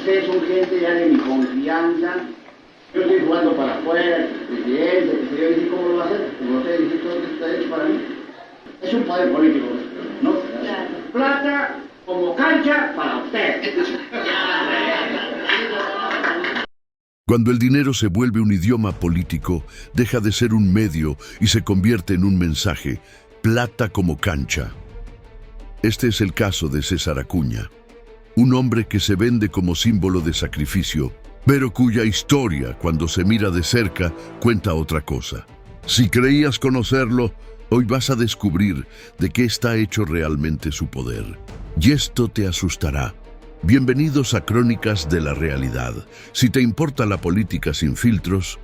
ustedes son gente ya de mi confianza. Yo estoy jugando para afuera, presidente, que yo dije cómo lo va a hacer, como ustedes dicen todo esto está hecho para mí. Es un poder político, ¿no? Claro. Plata como cancha para ustedes. Cuando el dinero se vuelve un idioma político, deja de ser un medio y se convierte en un mensaje. Plata como cancha. Este es el caso de César Acuña, un hombre que se vende como símbolo de sacrificio, pero cuya historia, cuando se mira de cerca, cuenta otra cosa. Si creías conocerlo, hoy vas a descubrir de qué está hecho realmente su poder. Y esto te asustará. Bienvenidos a Crónicas de la Realidad. Si te importa la política sin filtros,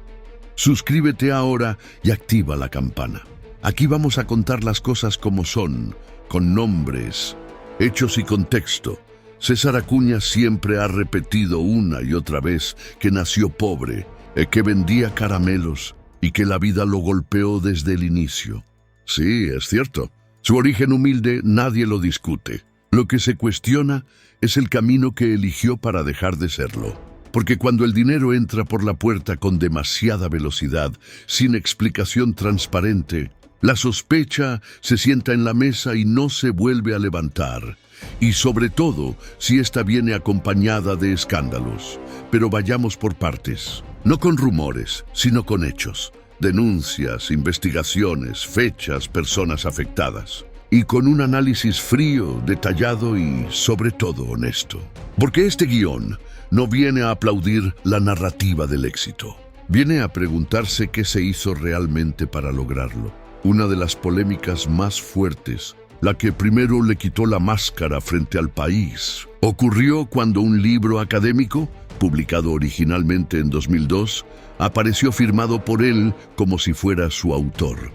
suscríbete ahora y activa la campana. Aquí vamos a contar las cosas como son, con nombres, hechos y contexto. César Acuña siempre ha repetido una y otra vez que nació pobre, que vendía caramelos y que la vida lo golpeó desde el inicio. Sí, es cierto. Su origen humilde nadie lo discute. Lo que se cuestiona es el camino que eligió para dejar de serlo. Porque cuando el dinero entra por la puerta con demasiada velocidad, sin explicación transparente, la sospecha se sienta en la mesa y no se vuelve a levantar. Y sobre todo, si ésta viene acompañada de escándalos. Pero vayamos por partes. No con rumores, sino con hechos. Denuncias, investigaciones, fechas, personas afectadas. Y con un análisis frío, detallado y, sobre todo, honesto. Porque este guión no viene a aplaudir la narrativa del éxito. Viene a preguntarse qué se hizo realmente para lograrlo. Una de las polémicas más fuertes, la que primero le quitó la máscara frente al país, ocurrió cuando un libro académico, publicado originalmente en 2002, apareció firmado por él como si fuera su autor.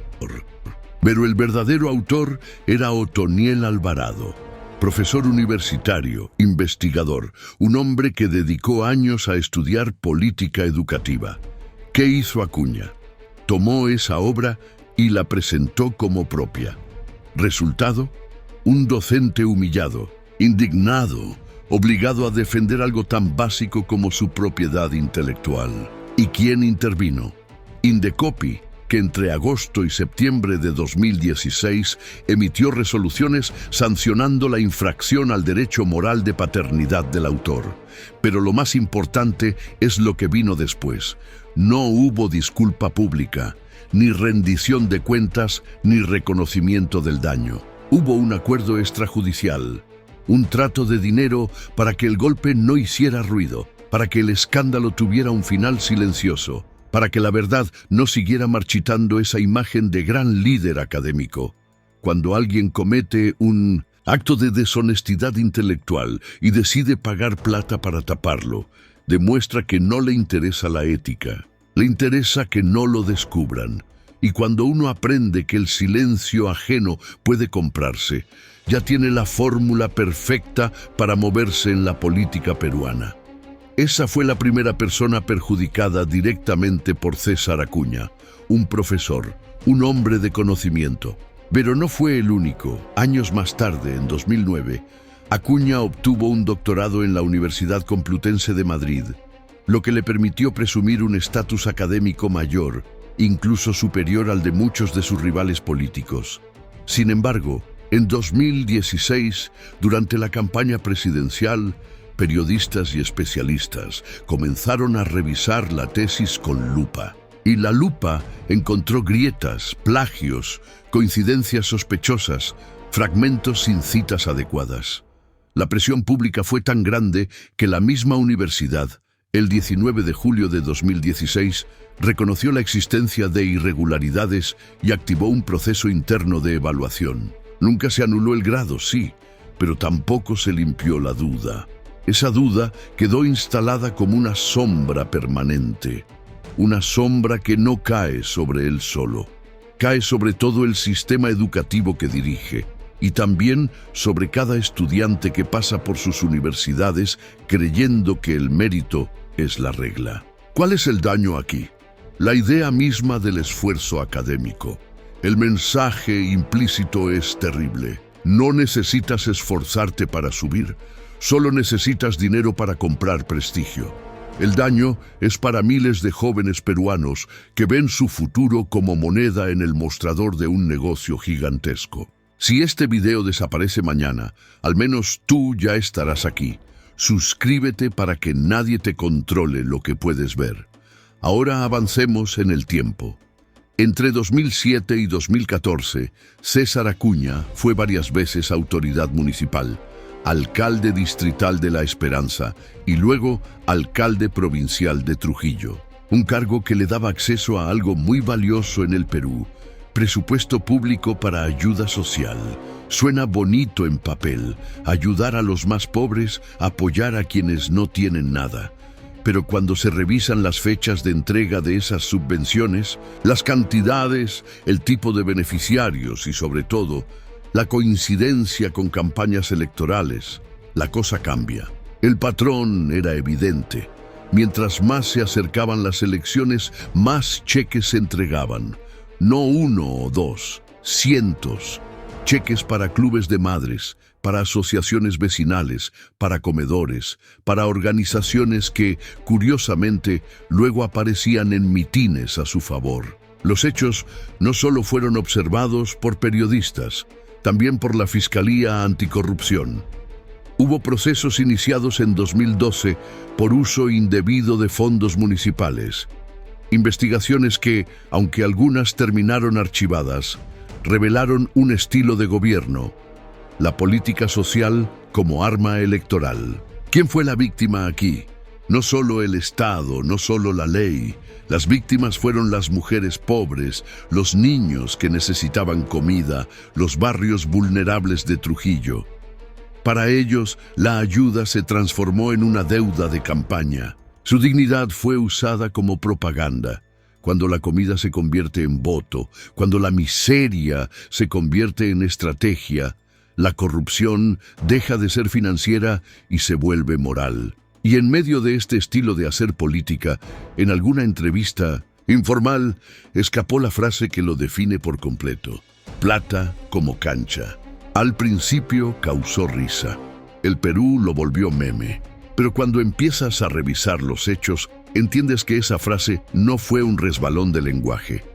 Pero el verdadero autor era Otoniel Alvarado, profesor universitario, investigador, un hombre que dedicó años a estudiar política educativa. ¿Qué hizo Acuña? Tomó esa obra y la presentó como propia. Resultado, un docente humillado, indignado, obligado a defender algo tan básico como su propiedad intelectual. ¿Y quién intervino? Indecopi, que entre agosto y septiembre de 2016 emitió resoluciones sancionando la infracción al derecho moral de paternidad del autor. Pero lo más importante es lo que vino después. No hubo disculpa pública, ni rendición de cuentas, ni reconocimiento del daño. Hubo un acuerdo extrajudicial, un trato de dinero para que el golpe no hiciera ruido, para que el escándalo tuviera un final silencioso, para que la verdad no siguiera marchitando esa imagen de gran líder académico. Cuando alguien comete un acto de deshonestidad intelectual y decide pagar plata para taparlo, demuestra que no le interesa la ética. Le interesa que no lo descubran. Y cuando uno aprende que el silencio ajeno puede comprarse, ya tiene la fórmula perfecta para moverse en la política peruana. Esa fue la primera persona perjudicada directamente por César Acuña, un profesor, un hombre de conocimiento. Pero no fue el único. Años más tarde, en 2009, Acuña obtuvo un doctorado en la Universidad Complutense de Madrid, lo que le permitió presumir un estatus académico mayor, incluso superior al de muchos de sus rivales políticos. Sin embargo, en 2016, durante la campaña presidencial, periodistas y especialistas comenzaron a revisar la tesis con lupa. Y la lupa encontró grietas, plagios, coincidencias sospechosas, fragmentos sin citas adecuadas. La presión pública fue tan grande que la misma universidad, el 19 de julio de 2016, reconoció la existencia de irregularidades y activó un proceso interno de evaluación. Nunca se anuló el grado, sí, pero tampoco se limpió la duda. Esa duda quedó instalada como una sombra permanente, una sombra que no cae sobre él solo. Cae sobre todo el sistema educativo que dirige y también sobre cada estudiante que pasa por sus universidades creyendo que el mérito es la regla. ¿Cuál es el daño aquí? La idea misma del esfuerzo académico. El mensaje implícito es terrible. No necesitas esforzarte para subir, Solo necesitas dinero para comprar prestigio. El daño es para miles de jóvenes peruanos que ven su futuro como moneda en el mostrador de un negocio gigantesco. Si este video desaparece mañana, al menos tú ya estarás aquí. Suscríbete para que nadie te controle lo que puedes ver. Ahora avancemos en el tiempo. Entre 2007 y 2014, César Acuña fue varias veces autoridad municipal, alcalde distrital de La Esperanza y luego alcalde provincial de Trujillo. Un cargo que le daba acceso a algo muy valioso en el Perú: presupuesto público para ayuda social. Suena bonito en papel, ayudar a los más pobres, apoyar a quienes no tienen nada. Pero cuando se revisan las fechas de entrega de esas subvenciones, las cantidades, el tipo de beneficiarios y sobre todo, la coincidencia con campañas electorales, la cosa cambia. El patrón era evidente. Mientras más se acercaban las elecciones, más cheques se entregaban. No uno o dos, cientos. Cheques para clubes de madres, para asociaciones vecinales, para comedores, para organizaciones que, curiosamente, luego aparecían en mitines a su favor. Los hechos no solo fueron observados por periodistas, también por la Fiscalía Anticorrupción. Hubo procesos iniciados en 2012 por uso indebido de fondos municipales. Investigaciones que, aunque algunas terminaron archivadas, revelaron un estilo de gobierno: la política social como arma electoral. ¿Quién fue la víctima aquí? No solo el Estado, no solo la ley. Las víctimas fueron las mujeres pobres, los niños que necesitaban comida, los barrios vulnerables de Trujillo. Para ellos, la ayuda se transformó en una deuda de campaña. Su dignidad fue usada como propaganda. Cuando la comida se convierte en voto, cuando la miseria se convierte en estrategia, la corrupción deja de ser financiera y se vuelve moral. Y en medio de este estilo de hacer política, en alguna entrevista informal, escapó la frase que lo define por completo: plata como cancha. Al principio causó risa. El Perú lo volvió meme. Pero cuando empiezas a revisar los hechos, entiendes que esa frase no fue un resbalón de lenguaje.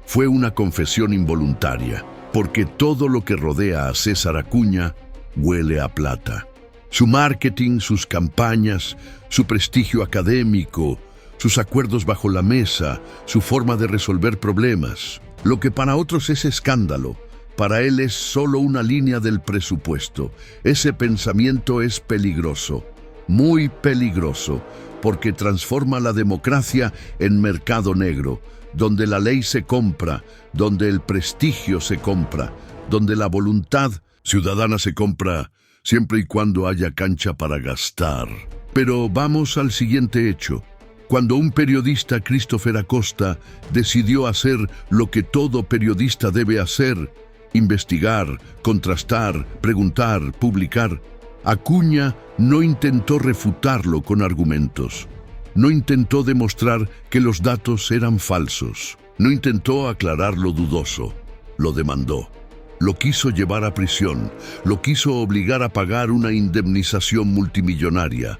Fue una confesión involuntaria, porque todo lo que rodea a César Acuña huele a plata. Su marketing, sus campañas, su prestigio académico, sus acuerdos bajo la mesa, su forma de resolver problemas. Lo que para otros es escándalo, para él es solo una línea del presupuesto. Ese pensamiento es peligroso, muy peligroso, porque transforma la democracia en mercado negro, donde la ley se compra, donde el prestigio se compra, donde la voluntad ciudadana se compra, siempre y cuando haya cancha para gastar. Pero vamos al siguiente hecho. Cuando un periodista, Christopher Acosta, decidió hacer lo que todo periodista debe hacer: investigar, contrastar, preguntar, publicar, Acuña no intentó refutarlo con argumentos. No intentó demostrar que los datos eran falsos. No intentó aclarar lo dudoso. Lo demandó. Lo quiso llevar a prisión. Lo quiso obligar a pagar una indemnización multimillonaria.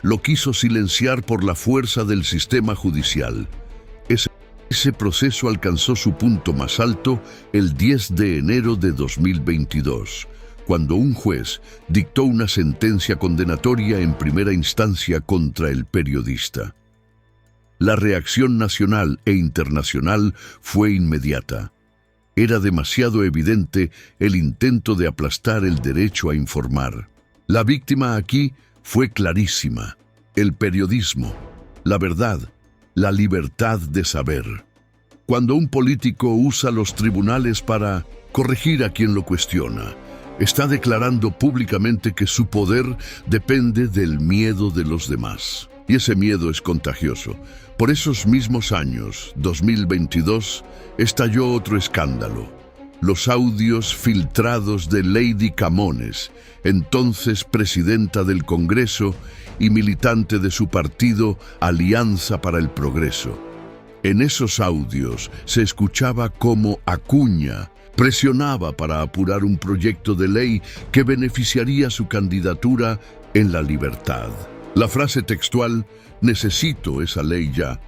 Lo quiso silenciar por la fuerza del sistema judicial. Ese proceso alcanzó su punto más alto el 10 de enero de 2022, cuando un juez dictó una sentencia condenatoria en primera instancia contra el periodista. La reacción nacional e internacional fue inmediata. Era demasiado evidente el intento de aplastar el derecho a informar. La víctima aquí fue clarísima: el periodismo, la verdad, la libertad de saber. Cuando un político usa los tribunales para corregir a quien lo cuestiona, está declarando públicamente que su poder depende del miedo de los demás. Y ese miedo es contagioso. Por esos mismos años, 2022, estalló otro escándalo: los audios filtrados de Lady Camones, entonces presidenta del Congreso y militante de su partido Alianza para el Progreso. En esos audios se escuchaba cómo Acuña presionaba para apurar un proyecto de ley que beneficiaría su candidatura en la libertad. La frase textual, "necesito esa ley ya",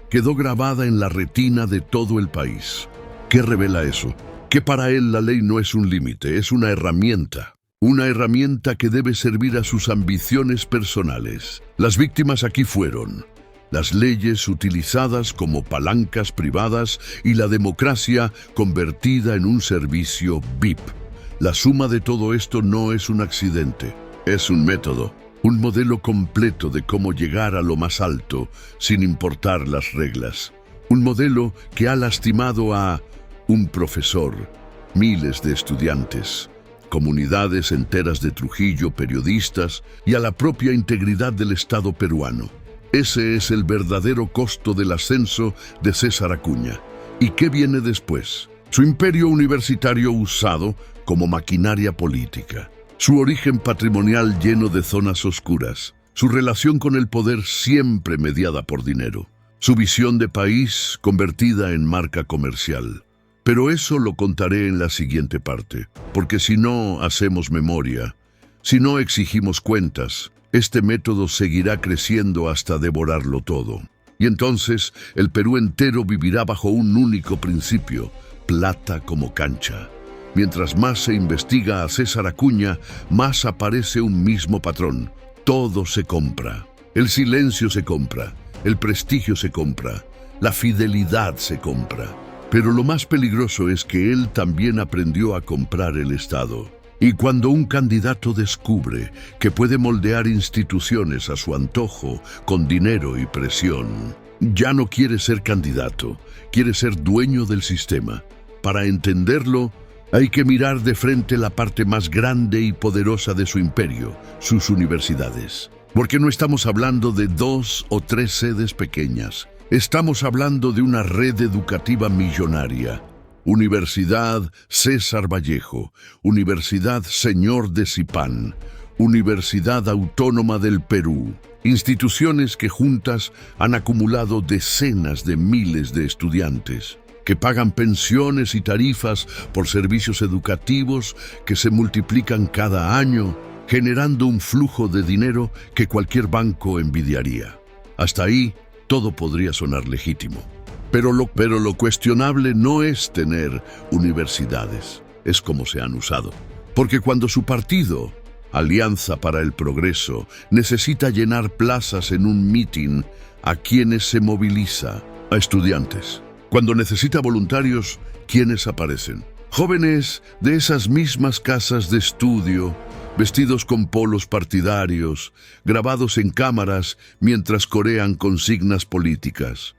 quedó grabada en la retina de todo el país. ¿Qué revela eso? Que para él la ley no es un límite, es una herramienta. Una herramienta que debe servir a sus ambiciones personales. Las víctimas aquí fueron las leyes utilizadas como palancas privadas y la democracia convertida en un servicio VIP. La suma de todo esto no es un accidente, es un método, un modelo completo de cómo llegar a lo más alto sin importar las reglas. Un modelo que ha lastimado a un profesor, miles de estudiantes, comunidades enteras de Trujillo, periodistas y a la propia integridad del Estado peruano. Ese es el verdadero costo del ascenso de César Acuña. ¿Y qué viene después? Su imperio universitario usado como maquinaria política, su origen patrimonial lleno de zonas oscuras, su relación con el poder siempre mediada por dinero, su visión de país convertida en marca comercial. Pero eso lo contaré en la siguiente parte, porque si no hacemos memoria, si no exigimos cuentas, este método seguirá creciendo hasta devorarlo todo. Y entonces el Perú entero vivirá bajo un único principio: plata como cancha. Mientras más se investiga a César Acuña, más aparece un mismo patrón. Todo se compra. El silencio se compra, el prestigio se compra, la fidelidad se compra. Pero lo más peligroso es que él también aprendió a comprar el Estado. Y cuando un candidato descubre que puede moldear instituciones a su antojo, con dinero y presión, ya no quiere ser candidato, quiere ser dueño del sistema. Para entenderlo, hay que mirar de frente la parte más grande y poderosa de su imperio, sus universidades. Porque no estamos hablando de 2 o 3 sedes pequeñas. Estamos hablando de una red educativa millonaria. Universidad César Vallejo, Universidad Señor de Zipán, Universidad Autónoma del Perú. Instituciones que juntas han acumulado decenas de miles de estudiantes, que pagan pensiones y tarifas por servicios educativos que se multiplican cada año, generando un flujo de dinero que cualquier banco envidiaría. Hasta ahí, todo podría sonar legítimo. Pero lo cuestionable no es tener universidades, es cómo se han usado. Porque cuando su partido, Alianza para el Progreso, necesita llenar plazas en un mitin, ¿a quiénes se moviliza? A estudiantes. Cuando necesita voluntarios, ¿quiénes aparecen? Jóvenes de esas mismas casas de estudio, vestidos con polos partidarios, grabados en cámaras mientras corean consignas políticas.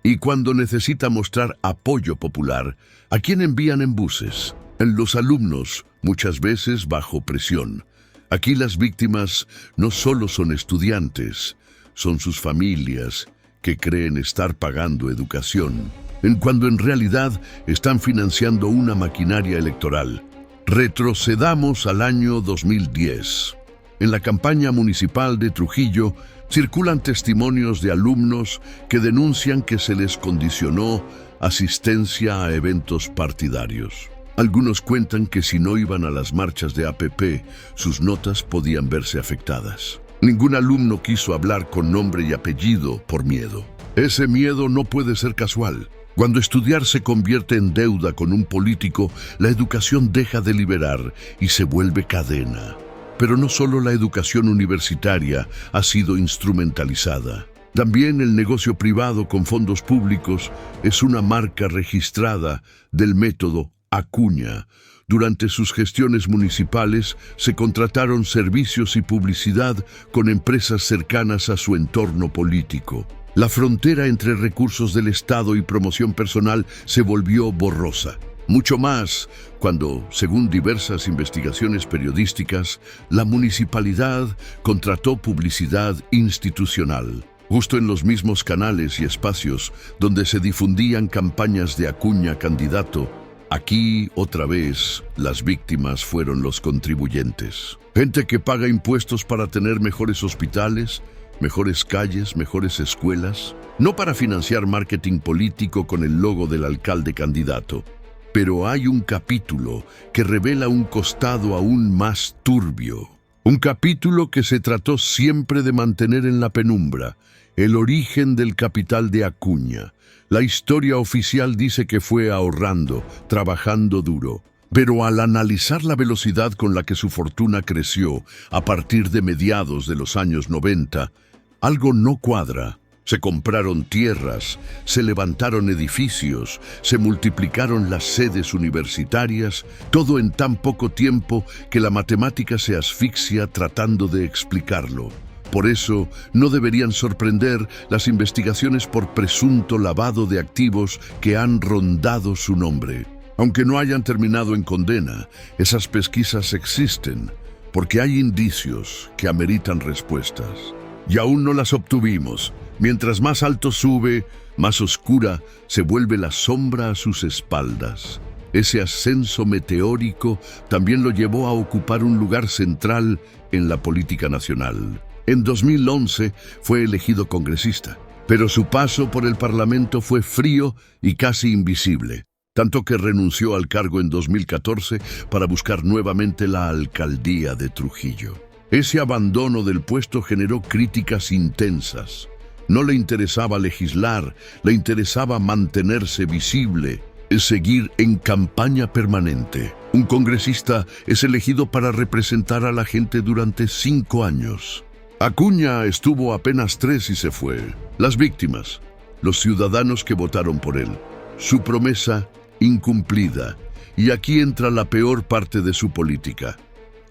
Y cuando necesita mostrar apoyo popular, ¿a quién envían en buses? En los alumnos, muchas veces bajo presión. Aquí las víctimas no solo son estudiantes, son sus familias que creen estar pagando educación, cuando en realidad están financiando una maquinaria electoral. Retrocedamos al año 2010. En la campaña municipal de Trujillo, circulan testimonios de alumnos que denuncian que se les condicionó asistencia a eventos partidarios. Algunos cuentan que si no iban a las marchas de APP, sus notas podían verse afectadas. Ningún alumno quiso hablar con nombre y apellido por miedo. Ese miedo no puede ser casual. Cuando estudiar se convierte en deuda con un político, la educación deja de liberar y se vuelve cadena. Pero no solo la educación universitaria ha sido instrumentalizada. También el negocio privado con fondos públicos es una marca registrada del método Acuña. Durante sus gestiones municipales se contrataron servicios y publicidad con empresas cercanas a su entorno político. La frontera entre recursos del Estado y promoción personal se volvió borrosa. Mucho más cuando, según diversas investigaciones periodísticas, la municipalidad contrató publicidad institucional, justo en los mismos canales y espacios donde se difundían campañas de Acuña candidato. Aquí, otra vez, las víctimas fueron los contribuyentes. Gente que paga impuestos para tener mejores hospitales, mejores calles, mejores escuelas, no para financiar marketing político con el logo del alcalde candidato. Pero hay un capítulo que revela un costado aún más turbio. Un capítulo que se trató siempre de mantener en la penumbra, el origen del capital de Acuña. La historia oficial dice que fue ahorrando, trabajando duro. Pero al analizar la velocidad con la que su fortuna creció a partir de mediados de los años 90, algo no cuadra. Se compraron tierras, se levantaron edificios, se multiplicaron las sedes universitarias, todo en tan poco tiempo que la matemática se asfixia tratando de explicarlo. Por eso, no deberían sorprender las investigaciones por presunto lavado de activos que han rondado su nombre. Aunque no hayan terminado en condena, esas pesquisas existen, porque hay indicios que ameritan respuestas. Y aún no las obtuvimos. Mientras más alto sube, más oscura se vuelve la sombra a sus espaldas. Ese ascenso meteórico también lo llevó a ocupar un lugar central en la política nacional. En 2011 fue elegido congresista, pero su paso por el Parlamento fue frío y casi invisible, tanto que renunció al cargo en 2014 para buscar nuevamente la alcaldía de Trujillo. Ese abandono del puesto generó críticas intensas. No le interesaba legislar, le interesaba mantenerse visible, seguir en campaña permanente. Un congresista es elegido para representar a la gente durante 5 años. Acuña estuvo apenas 3 y se fue. Las víctimas, los ciudadanos que votaron por él. Su promesa incumplida. Y aquí entra la peor parte de su política.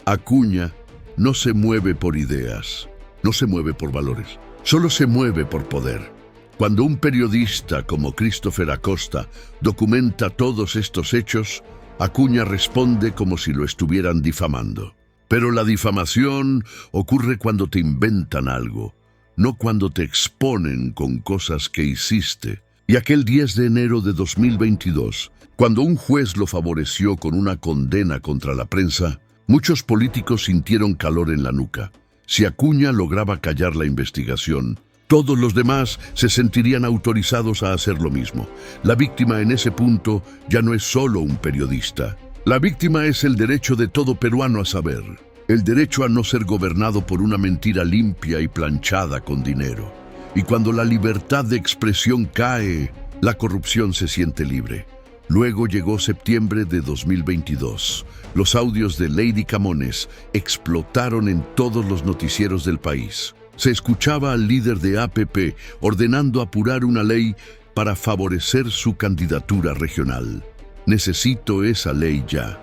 Acuña no se mueve por ideas, no se mueve por valores, solo se mueve por poder. Cuando un periodista como Christopher Acosta documenta todos estos hechos, Acuña responde como si lo estuvieran difamando. Pero la difamación ocurre cuando te inventan algo, no cuando te exponen con cosas que hiciste. Y aquel 10 de enero de 2022, cuando un juez lo favoreció con una condena contra la prensa, muchos políticos sintieron calor en la nuca. Si Acuña lograba callar la investigación, todos los demás se sentirían autorizados a hacer lo mismo. La víctima en ese punto ya no es solo un periodista. La víctima es el derecho de todo peruano a saber, el derecho a no ser gobernado por una mentira limpia y planchada con dinero. Y cuando la libertad de expresión cae, la corrupción se siente libre. Luego llegó septiembre de 2022. Los audios de Lady Camones explotaron en todos los noticieros del país. Se escuchaba al líder de APP ordenando apurar una ley para favorecer su candidatura regional. Necesito esa ley ya.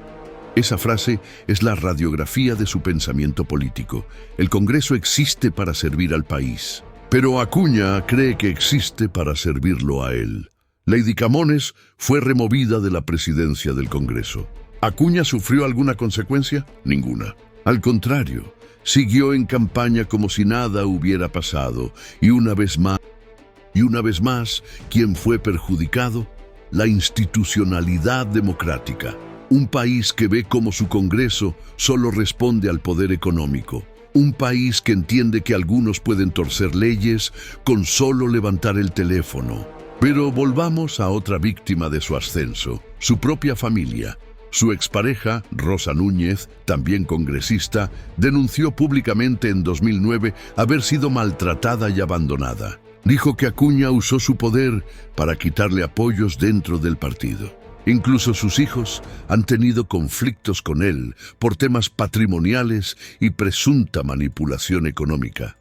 Esa frase es la radiografía de su pensamiento político. El Congreso existe para servir al país, pero Acuña cree que existe para servirlo a él. Lady Camones fue removida de la presidencia del Congreso. ¿Acuña sufrió alguna consecuencia? Ninguna. Al contrario, siguió en campaña como si nada hubiera pasado. Y una vez más, ¿quién fue perjudicado? La institucionalidad democrática. Un país que ve como su Congreso solo responde al poder económico. Un país que entiende que algunos pueden torcer leyes con solo levantar el teléfono. Pero volvamos a otra víctima de su ascenso, su propia familia. Su expareja, Rosa Núñez, también congresista, denunció públicamente en 2009 haber sido maltratada y abandonada. Dijo que Acuña usó su poder para quitarle apoyos dentro del partido. Incluso sus hijos han tenido conflictos con él por temas patrimoniales y presunta manipulación económica.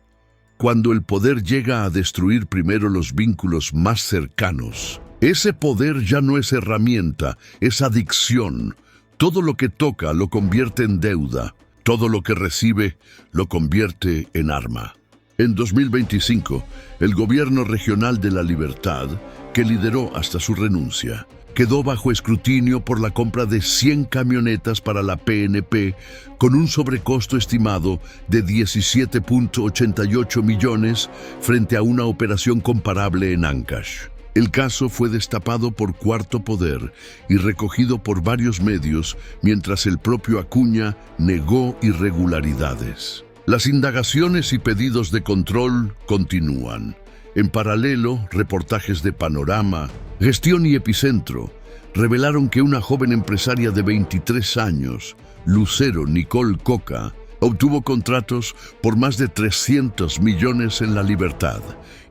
Cuando el poder llega a destruir primero los vínculos más cercanos, ese poder ya no es herramienta, es adicción. Todo lo que toca lo convierte en deuda, todo lo que recibe lo convierte en arma. En 2025, el Gobierno Regional de la Libertad, que lideró hasta su renuncia, quedó bajo escrutinio por la compra de 100 camionetas para la PNP con un sobrecosto estimado de 17.88 millones frente a una operación comparable en Ancash. El caso fue destapado por Cuarto Poder y recogido por varios medios, mientras el propio Acuña negó irregularidades. Las indagaciones y pedidos de control continúan. En paralelo, reportajes de Panorama, Gestión y Epicentro revelaron que una joven empresaria de 23 años, Lucero Nicole Coca, Obtuvo contratos por más de 300 millones en La Libertad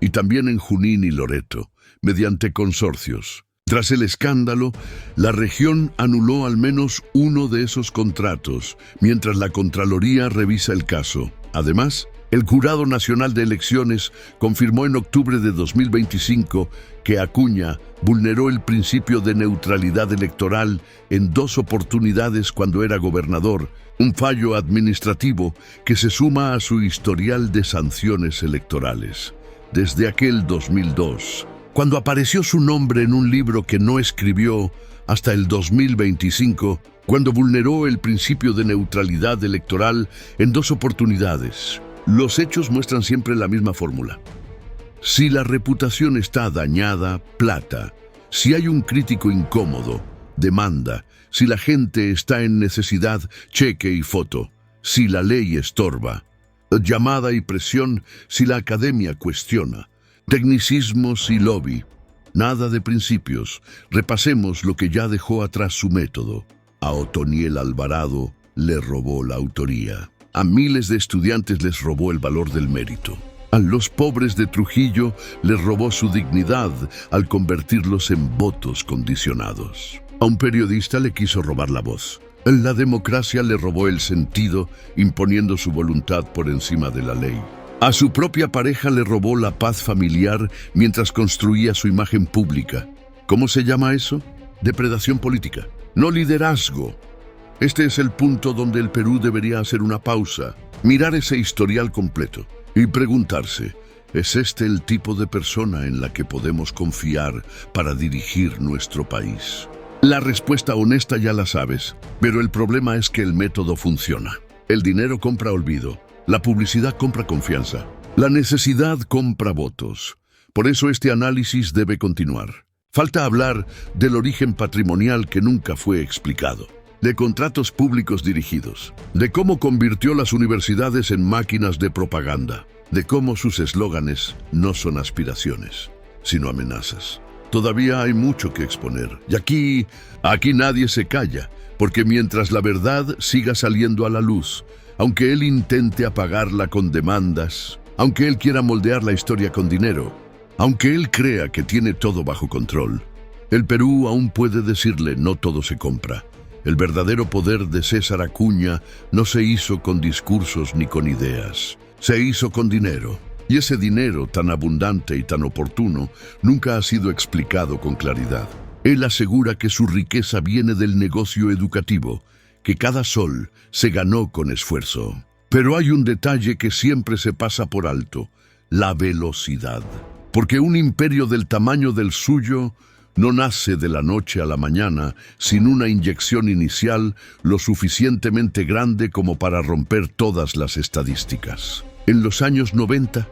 y también en Junín y Loreto, mediante consorcios. Tras el escándalo, la región anuló al menos uno de esos contratos, mientras la Contraloría revisa el caso. Además, el Jurado Nacional de Elecciones confirmó en octubre de 2025 que Acuña vulneró el principio de neutralidad electoral en 2 oportunidades cuando era gobernador, un fallo administrativo que se suma a su historial de sanciones electorales. Desde aquel 2002, cuando apareció su nombre en un libro que no escribió, hasta el 2025, cuando vulneró el principio de neutralidad electoral en 2 oportunidades. Los hechos muestran siempre la misma fórmula. Si la reputación está dañada, plata. Si hay un crítico incómodo, demanda. Si la gente está en necesidad, cheque y foto. Si la ley estorba, llamada y presión. Si la academia cuestiona, tecnicismos y lobby. Nada de principios. Repasemos lo que ya dejó atrás su método. A Otoniel Alvarado le robó la autoría. A miles de estudiantes les robó el valor del mérito. A los pobres de Trujillo les robó su dignidad al convertirlos en votos condicionados. A un periodista le quiso robar la voz. La democracia le robó el sentido, imponiendo su voluntad por encima de la ley. A su propia pareja le robó la paz familiar mientras construía su imagen pública. ¿Cómo se llama eso? Depredación política, no liderazgo. Este es el punto donde el Perú debería hacer una pausa, mirar ese historial completo y preguntarse, ¿es este el tipo de persona en la que podemos confiar para dirigir nuestro país? La respuesta honesta ya la sabes, pero el problema es que el método funciona. El dinero compra olvido, la publicidad compra confianza, la necesidad compra votos. Por eso este análisis debe continuar. Falta hablar del origen patrimonial que nunca fue explicado, de contratos públicos dirigidos, de cómo convirtió las universidades en máquinas de propaganda, de cómo sus eslóganes no son aspiraciones, sino amenazas. Todavía hay mucho que exponer, y aquí nadie se calla, porque mientras la verdad siga saliendo a la luz, aunque él intente apagarla con demandas, aunque él quiera moldear la historia con dinero, aunque él crea que tiene todo bajo control, el Perú aún puede decirle no todo se compra. El verdadero poder de César Acuña no se hizo con discursos ni con ideas, se hizo con dinero. Y ese dinero tan abundante y tan oportuno nunca ha sido explicado con claridad. Él asegura que su riqueza viene del negocio educativo, que cada sol se ganó con esfuerzo. Pero hay un detalle que siempre se pasa por alto, la velocidad. Porque un imperio del tamaño del suyo no nace de la noche a la mañana sin una inyección inicial lo suficientemente grande como para romper todas las estadísticas. En los años 90,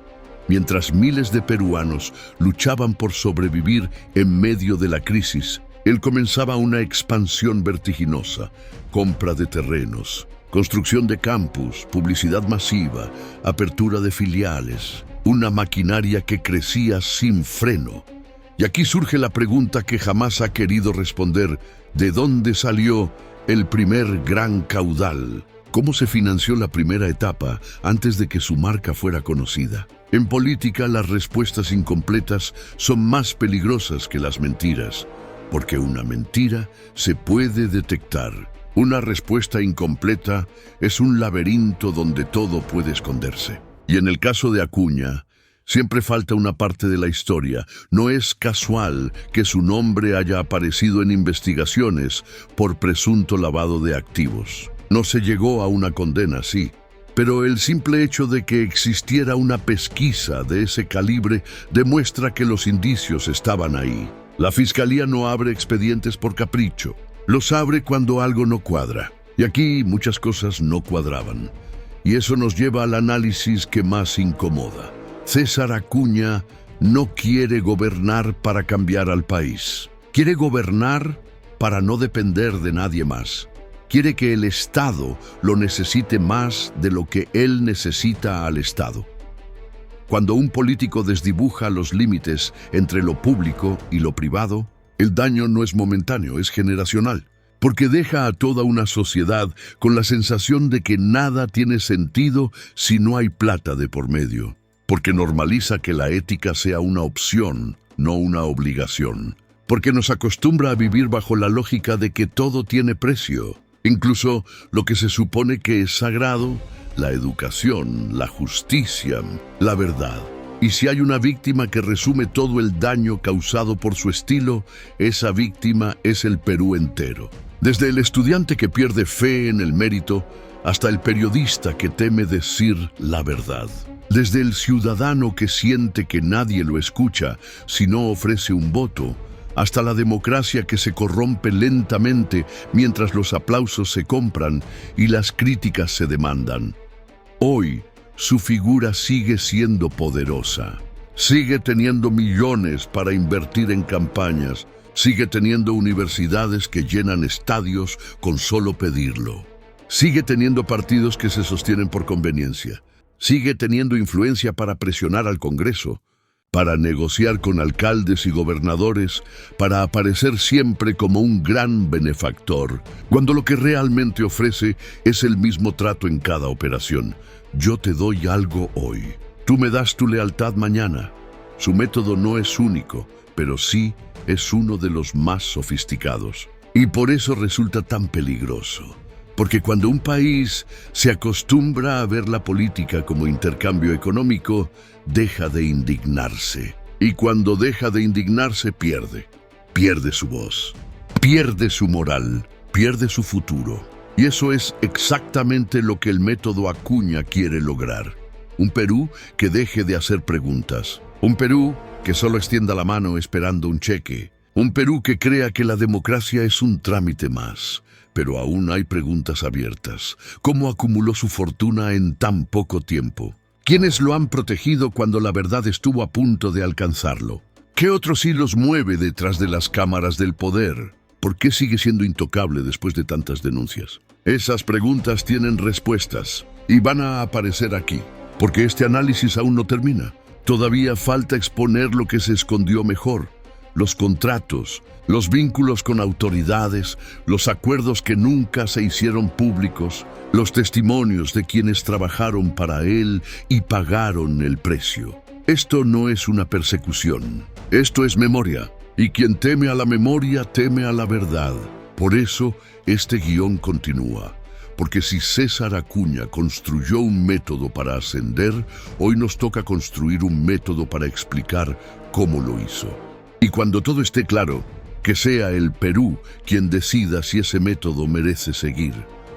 mientras miles de peruanos luchaban por sobrevivir en medio de la crisis, él comenzaba una expansión vertiginosa, compra de terrenos, construcción de campus, publicidad masiva, apertura de filiales, una maquinaria que crecía sin freno. Y aquí surge la pregunta que jamás ha querido responder: ¿de dónde salió el primer gran caudal? ¿Cómo se financió la primera etapa antes de que su marca fuera conocida? En política, las respuestas incompletas son más peligrosas que las mentiras, porque una mentira se puede detectar. Una respuesta incompleta es un laberinto donde todo puede esconderse. Y en el caso de Acuña, siempre falta una parte de la historia. No es casual que su nombre haya aparecido en investigaciones por presunto lavado de activos. No se llegó a una condena, sí, pero el simple hecho de que existiera una pesquisa de ese calibre demuestra que los indicios estaban ahí. La Fiscalía no abre expedientes por capricho, los abre cuando algo no cuadra. Y aquí muchas cosas no cuadraban. Y eso nos lleva al análisis que más incomoda. César Acuña no quiere gobernar para cambiar al país. Quiere gobernar para no depender de nadie más. Quiere que el Estado lo necesite más de lo que él necesita al Estado. Cuando un político desdibuja los límites entre lo público y lo privado, el daño no es momentáneo, es generacional. porque deja a toda una sociedad con la sensación de que nada tiene sentido si no hay plata de por medio, porque normaliza que la ética sea una opción, no una obligación, porque nos acostumbra a vivir bajo la lógica de que todo tiene precio, incluso lo que se supone que es sagrado, la educación, la justicia, la verdad. Y si hay una víctima que resume todo el daño causado por su estilo, esa víctima es el Perú entero. Desde el estudiante que pierde fe en el mérito, hasta el periodista que teme decir la verdad. Desde el ciudadano que siente que nadie lo escucha si no ofrece un voto, hasta la democracia que se corrompe lentamente mientras los aplausos se compran y las críticas se demandan. Hoy, su figura sigue siendo poderosa. Sigue teniendo millones para invertir en campañas. Sigue teniendo universidades que llenan estadios con solo pedirlo. Sigue teniendo partidos que se sostienen por conveniencia. Sigue teniendo influencia para presionar al Congreso, para negociar con alcaldes y gobernadores, para aparecer siempre como un gran benefactor, cuando lo que realmente ofrece es el mismo trato en cada operación. Yo te doy algo hoy, tú me das tu lealtad mañana. Su método no es único, pero sí es uno de los más sofisticados. Y por eso resulta tan peligroso. Porque cuando un país se acostumbra a ver la política como intercambio económico, deja de indignarse. Y cuando deja de indignarse, pierde. Pierde su voz, pierde su moral, pierde su futuro. Y eso es exactamente lo que el método Acuña quiere lograr. Un Perú que deje de hacer preguntas. Un Perú que solo extienda la mano esperando un cheque. Un Perú que crea que la democracia es un trámite más. Pero aún hay preguntas abiertas. ¿Cómo acumuló su fortuna en tan poco tiempo? ¿Quiénes lo han protegido cuando la verdad estuvo a punto de alcanzarlo? ¿Qué otros hilos mueve detrás de las cámaras del poder? ¿Por qué sigue siendo intocable después de tantas denuncias? Esas preguntas tienen respuestas y van a aparecer aquí, porque este análisis aún no termina. Todavía falta exponer lo que se escondió mejor. Los contratos, los vínculos con autoridades, los acuerdos que nunca se hicieron públicos, los testimonios de quienes trabajaron para él y pagaron el precio. Esto no es una persecución, esto es memoria, y quien teme a la memoria teme a la verdad. Por eso, este guión continúa, porque si César Acuña construyó un método para ascender, hoy nos toca construir un método para explicar cómo lo hizo. Y cuando todo esté claro, que sea el Perú quien decida si ese método merece seguir.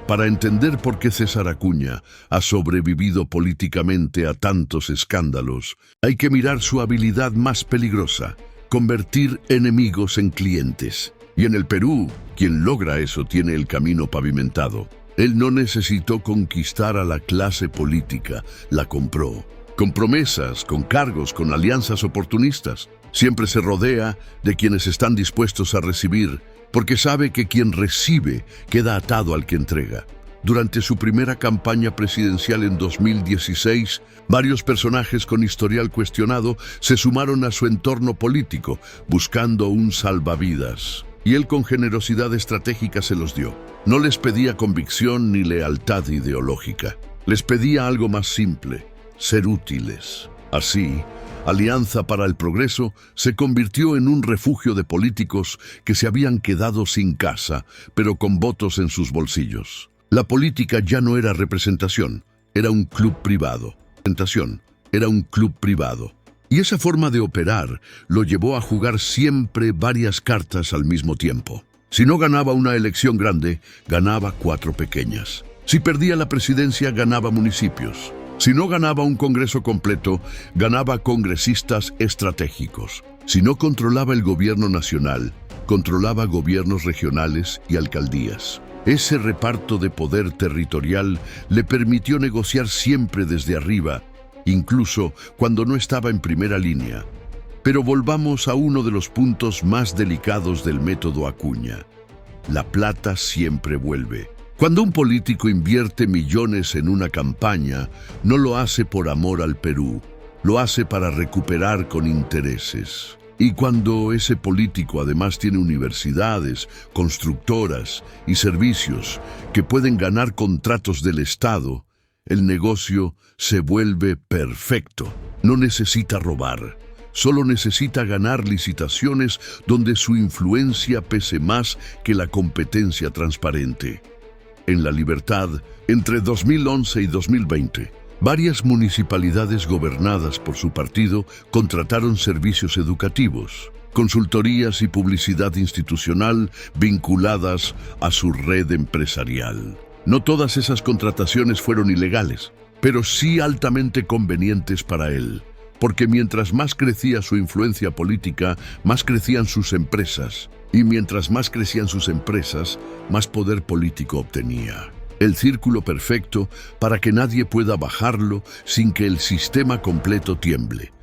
Para entender por qué César Acuña ha sobrevivido políticamente a tantos escándalos, hay que mirar su habilidad más peligrosa, convertir enemigos en clientes. Y en el Perú, quien logra eso tiene el camino pavimentado. Él no necesitó conquistar a la clase política, la compró. Con promesas, con cargos, con alianzas oportunistas. Siempre se rodea de quienes están dispuestos a recibir, porque sabe que quien recibe queda atado al que entrega. Durante su primera campaña presidencial en 2016, varios personajes con historial cuestionado se sumaron a su entorno político, buscando un salvavidas. Y él con generosidad estratégica se los dio. No les pedía convicción ni lealtad ideológica. Les pedía algo más simple, ser útiles. Así, Alianza para el Progreso se convirtió en un refugio de políticos que se habían quedado sin casa, pero con votos en sus bolsillos. La política ya no era representación, era un club privado. Representación, era un club privado. Y esa forma de operar lo llevó a jugar siempre varias cartas al mismo tiempo. Si no ganaba una elección grande, ganaba 4 pequeñas. Si perdía la presidencia, ganaba municipios. Si no ganaba un congreso completo, ganaba congresistas estratégicos. Si no controlaba el gobierno nacional, controlaba gobiernos regionales y alcaldías. Ese reparto de poder territorial le permitió negociar siempre desde arriba, incluso cuando no estaba en primera línea. Pero volvamos a uno de los puntos más delicados del método Acuña. La plata siempre vuelve. Cuando un político invierte millones en una campaña, no lo hace por amor al Perú, lo hace para recuperar con intereses. Y cuando ese político además tiene universidades, constructoras y servicios que pueden ganar contratos del Estado, el negocio se vuelve perfecto. No necesita robar, solo necesita ganar licitaciones donde su influencia pese más que la competencia transparente. En La Libertad, entre 2011 y 2020, varias municipalidades gobernadas por su partido contrataron servicios educativos, consultorías y publicidad institucional vinculadas a su red empresarial. No todas esas contrataciones fueron ilegales, pero sí altamente convenientes para él, porque mientras más crecía su influencia política, más crecían sus empresas, y mientras más crecían sus empresas, más poder político obtenía. El círculo perfecto para que nadie pueda bajarlo sin que el sistema completo tiemble.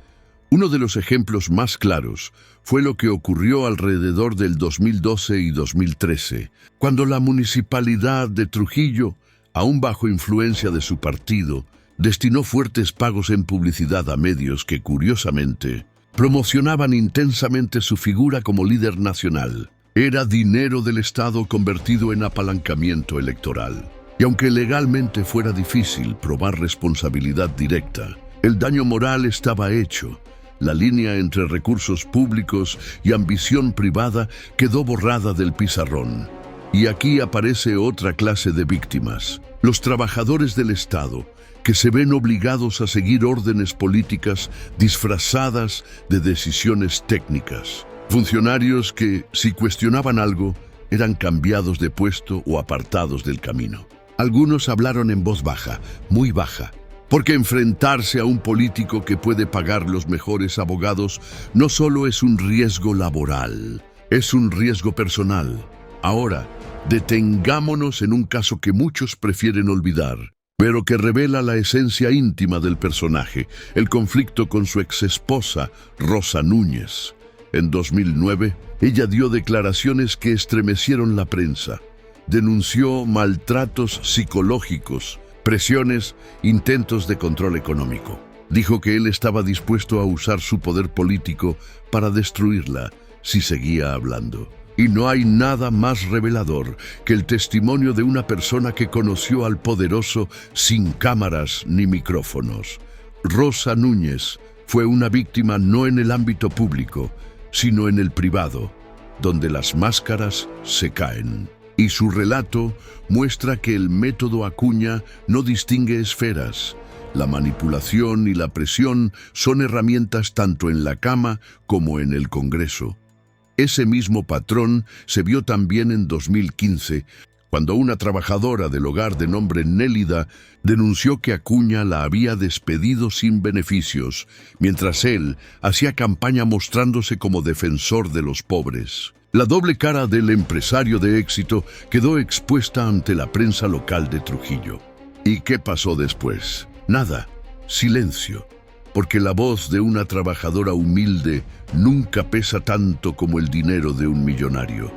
Uno de los ejemplos más claros fue lo que ocurrió alrededor del 2012 y 2013, cuando la municipalidad de Trujillo, aún bajo influencia de su partido, destinó fuertes pagos en publicidad a medios que, curiosamente, promocionaban intensamente su figura como líder nacional. Era dinero del Estado convertido en apalancamiento electoral. Y aunque legalmente fuera difícil probar responsabilidad directa, el daño moral estaba hecho. La línea entre recursos públicos y ambición privada quedó borrada del pizarrón. Y aquí aparece otra clase de víctimas: los trabajadores del Estado, que se ven obligados a seguir órdenes políticas disfrazadas de decisiones técnicas. Funcionarios que, si cuestionaban algo, eran cambiados de puesto o apartados del camino. Algunos hablaron en voz baja, muy baja, porque enfrentarse a un político que puede pagar los mejores abogados no solo es un riesgo laboral, es un riesgo personal. Ahora, detengámonos en un caso que muchos prefieren olvidar, pero que revela la esencia íntima del personaje: el conflicto con su exesposa, Rosa Núñez. En 2009, ella dio declaraciones que estremecieron la prensa. Denunció maltratos psicológicos, presiones, intentos de control económico. Dijo que él estaba dispuesto a usar su poder político para destruirla si seguía hablando. Y no hay nada más revelador que el testimonio de una persona que conoció al poderoso sin cámaras ni micrófonos. Rosa Núñez fue una víctima no en el ámbito público, sino en el privado, donde las máscaras se caen. Y su relato muestra que el método Acuña no distingue esferas. La manipulación y la presión son herramientas tanto en la cama como en el Congreso. Ese mismo patrón se vio también en 2015, cuando una trabajadora del hogar de nombre Nélida denunció que Acuña la había despedido sin beneficios, mientras él hacía campaña mostrándose como defensor de los pobres. La doble cara del empresario de éxito quedó expuesta ante la prensa local de Trujillo. ¿Y qué pasó después? Nada, silencio, porque la voz de una trabajadora humilde nunca pesa tanto como el dinero de un millonario.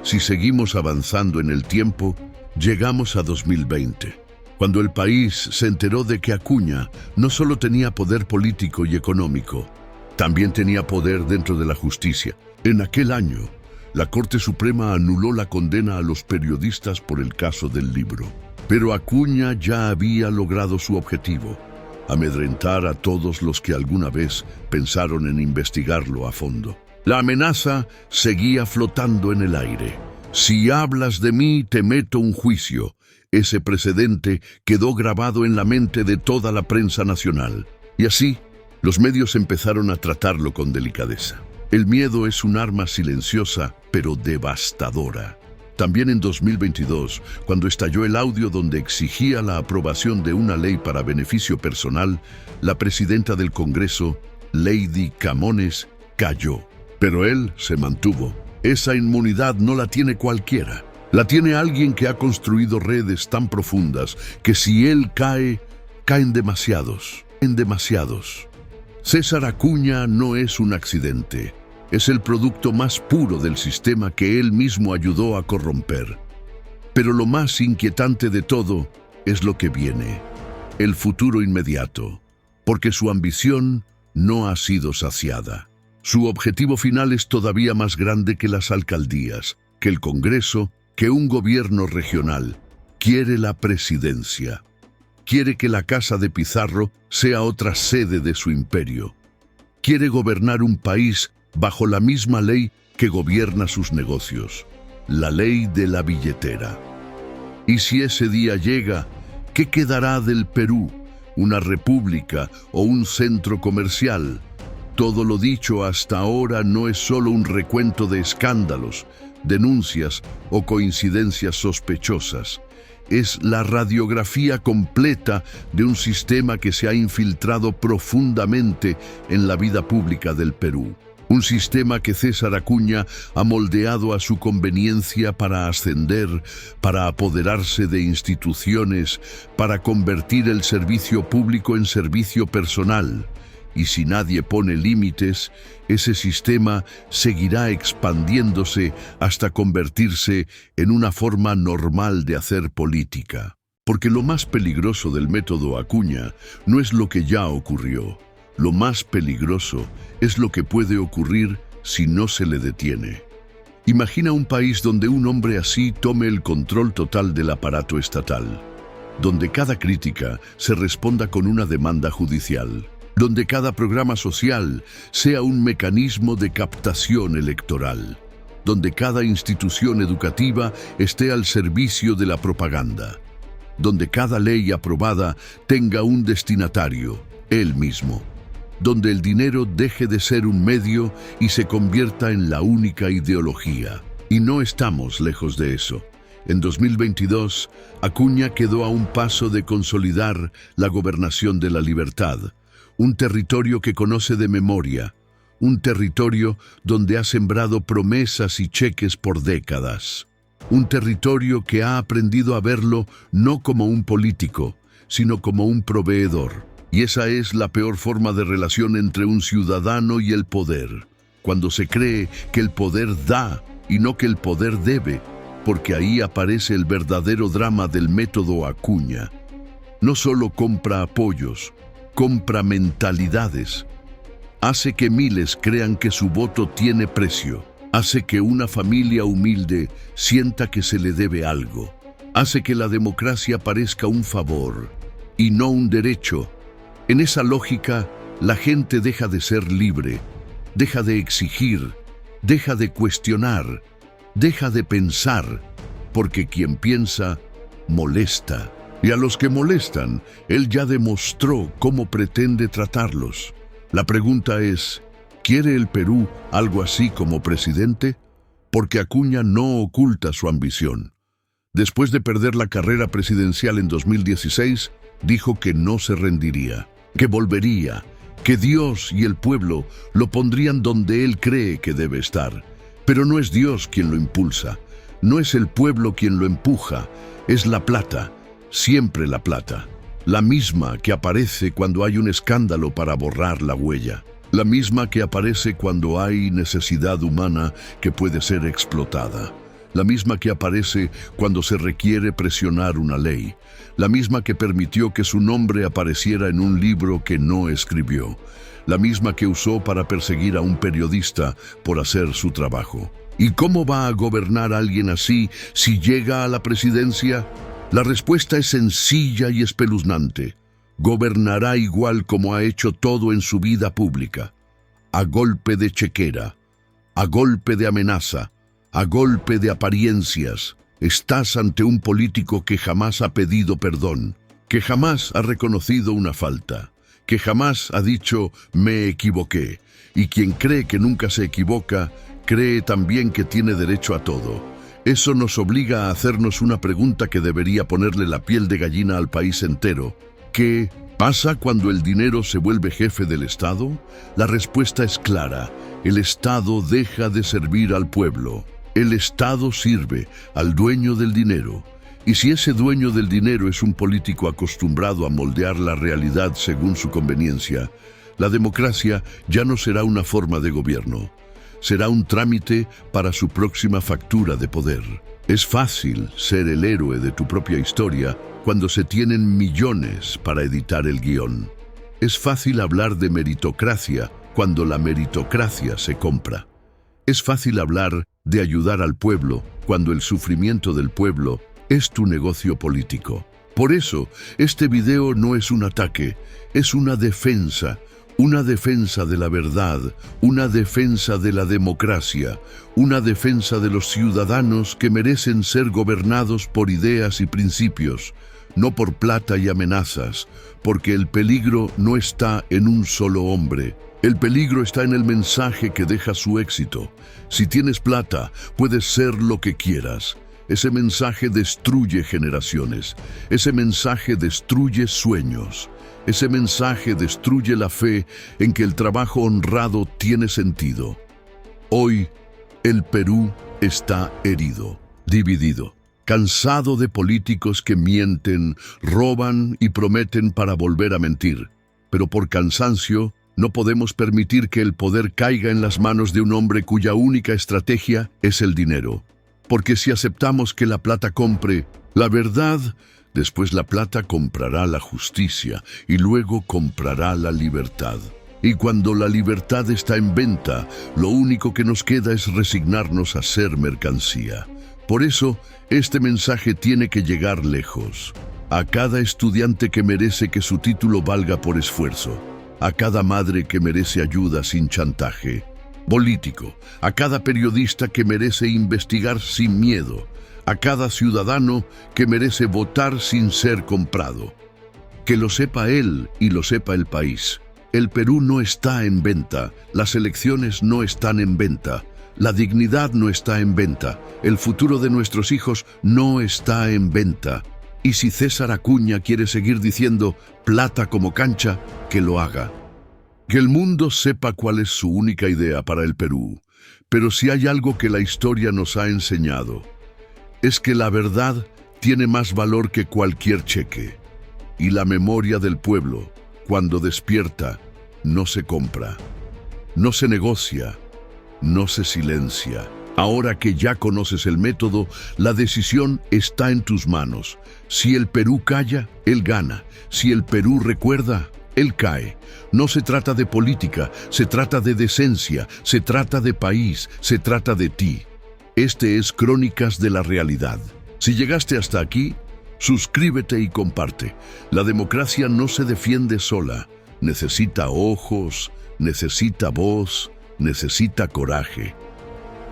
Si seguimos avanzando en el tiempo, llegamos a 2020, cuando el país se enteró de que Acuña no solo tenía poder político y económico, también tenía poder dentro de la justicia. En aquel año, la Corte Suprema anuló la condena a los periodistas por el caso del libro. Pero Acuña ya había logrado su objetivo: amedrentar a todos los que alguna vez pensaron en investigarlo a fondo. La amenaza seguía flotando en el aire. Si hablas de mí, te meto un juicio. Ese precedente quedó grabado en la mente de toda la prensa nacional. Y así, los medios empezaron a tratarlo con delicadeza. El miedo es un arma silenciosa, pero devastadora. También en 2022, cuando estalló el audio donde exigía la aprobación de una ley para beneficio personal, la presidenta del Congreso, Lady Camones, cayó. Pero él se mantuvo. Esa inmunidad no la tiene cualquiera. La tiene alguien que ha construido redes tan profundas que si él cae, caen demasiados. César Acuña no es un accidente. Es el producto más puro del sistema que él mismo ayudó a corromper. Pero lo más inquietante de todo es lo que viene, el futuro inmediato, porque su ambición no ha sido saciada. Su objetivo final es todavía más grande que las alcaldías, que el Congreso, que un gobierno regional. Quiere la presidencia. Quiere que la Casa de Pizarro sea otra sede de su imperio. Quiere gobernar un país bajo la misma ley que gobierna sus negocios, la ley de la billetera. Y si ese día llega, ¿qué quedará del Perú? ¿Una república o un centro comercial? Todo lo dicho hasta ahora no es solo un recuento de escándalos, denuncias o coincidencias sospechosas. Es la radiografía completa de un sistema que se ha infiltrado profundamente en la vida pública del Perú. Un sistema que César Acuña ha moldeado a su conveniencia para ascender, para apoderarse de instituciones, para convertir el servicio público en servicio personal. Y si nadie pone límites, ese sistema seguirá expandiéndose hasta convertirse en una forma normal de hacer política. Porque lo más peligroso del método Acuña no es lo que ya ocurrió. Lo más peligroso es lo que puede ocurrir si no se le detiene. Imagina un país donde un hombre así tome el control total del aparato estatal, donde cada crítica se responda con una demanda judicial, donde cada programa social sea un mecanismo de captación electoral, donde cada institución educativa esté al servicio de la propaganda, donde cada ley aprobada tenga un destinatario, él mismo, donde el dinero deje de ser un medio y se convierta en la única ideología. Y no estamos lejos de eso. En 2022, Acuña quedó a un paso de consolidar la gobernación de la libertad, un territorio que conoce de memoria, un territorio donde ha sembrado promesas y cheques por décadas, un territorio que ha aprendido a verlo no como un político, sino como un proveedor. Y esa es la peor forma de relación entre un ciudadano y el poder, cuando se cree que el poder da y no que el poder debe, porque ahí aparece el verdadero drama del método Acuña. No solo compra apoyos, compra mentalidades. Hace que miles crean que su voto tiene precio. Hace que una familia humilde sienta que se le debe algo. Hace que la democracia parezca un favor y no un derecho. En esa lógica, la gente deja de ser libre, deja de exigir, deja de cuestionar, deja de pensar, porque quien piensa, molesta. Y a los que molestan, él ya demostró cómo pretende tratarlos. La pregunta es, ¿quiere el Perú algo así como presidente? Porque Acuña no oculta su ambición. Después de perder la carrera presidencial en 2016, dijo que no se rendiría, que volvería, que Dios y el pueblo lo pondrían donde él cree que debe estar. Pero no es Dios quien lo impulsa, no es el pueblo quien lo empuja, es la plata. Siempre la plata, la misma que aparece cuando hay un escándalo para borrar la huella, la misma que aparece cuando hay necesidad humana que puede ser explotada, la misma que aparece cuando se requiere presionar una ley, la misma que permitió que su nombre apareciera en un libro que no escribió, la misma que usó para perseguir a un periodista por hacer su trabajo. ¿Y cómo va a gobernar alguien así si llega a la presidencia? La respuesta es sencilla y espeluznante. Gobernará igual como ha hecho todo en su vida pública, a golpe de chequera, a golpe de amenaza, a golpe de apariencias. Estás ante un político que jamás ha pedido perdón, que jamás ha reconocido una falta, que jamás ha dicho «me equivoqué», y quien cree que nunca se equivoca, cree también que tiene derecho a todo. Eso nos obliga a hacernos una pregunta que debería ponerle la piel de gallina al país entero. ¿Qué pasa cuando el dinero se vuelve jefe del Estado? La respuesta es clara. El Estado deja de servir al pueblo. El Estado sirve al dueño del dinero. Y si ese dueño del dinero es un político acostumbrado a moldear la realidad según su conveniencia, la democracia ya no será una forma de gobierno. Será un trámite para su próxima factura de poder. Es fácil ser el héroe de tu propia historia cuando se tienen millones para editar el guión. Es fácil hablar de meritocracia cuando la meritocracia se compra. Es fácil hablar de ayudar al pueblo cuando el sufrimiento del pueblo es tu negocio político. Por eso, este video no es un ataque, es una defensa de la verdad, una defensa de la democracia, una defensa de los ciudadanos que merecen ser gobernados por ideas y principios, no por plata y amenazas, porque el peligro no está en un solo hombre. El peligro está en el mensaje que deja su éxito. Si tienes plata, puedes ser lo que quieras. Ese mensaje destruye generaciones. Ese mensaje destruye sueños. Ese mensaje destruye la fe en que el trabajo honrado tiene sentido. Hoy, el Perú está herido, dividido, cansado de políticos que mienten, roban y prometen para volver a mentir. Pero por cansancio, no podemos permitir que el poder caiga en las manos de un hombre cuya única estrategia es el dinero. Porque si aceptamos que la plata compre la verdad, después la plata comprará la justicia y luego comprará la libertad. Y cuando la libertad está en venta, lo único que nos queda es resignarnos a ser mercancía. Por eso, este mensaje tiene que llegar lejos. A cada estudiante que merece que su título valga por esfuerzo. A cada madre que merece ayuda sin chantaje. Político, a cada periodista que merece investigar sin miedo, a cada ciudadano que merece votar sin ser comprado. Que lo sepa él y lo sepa el país. El Perú no está en venta, las elecciones no están en venta, la dignidad no está en venta, el futuro de nuestros hijos no está en venta. Y si César Acuña quiere seguir diciendo plata como cancha, que lo haga. Que el mundo sepa cuál es su única idea para el Perú. Pero si hay algo que la historia nos ha enseñado, es que la verdad tiene más valor que cualquier cheque. Y la memoria del pueblo, cuando despierta, no se compra, no se negocia, no se silencia. Ahora que ya conoces el método, la decisión está en tus manos. Si el Perú calla, él gana. Si el Perú recuerda, él cae. No se trata de política, se trata de decencia, se trata de país, se trata de ti. Este es Crónicas de la Realidad. Si llegaste hasta aquí, suscríbete y comparte. La democracia no se defiende sola. Necesita ojos, necesita voz, necesita coraje.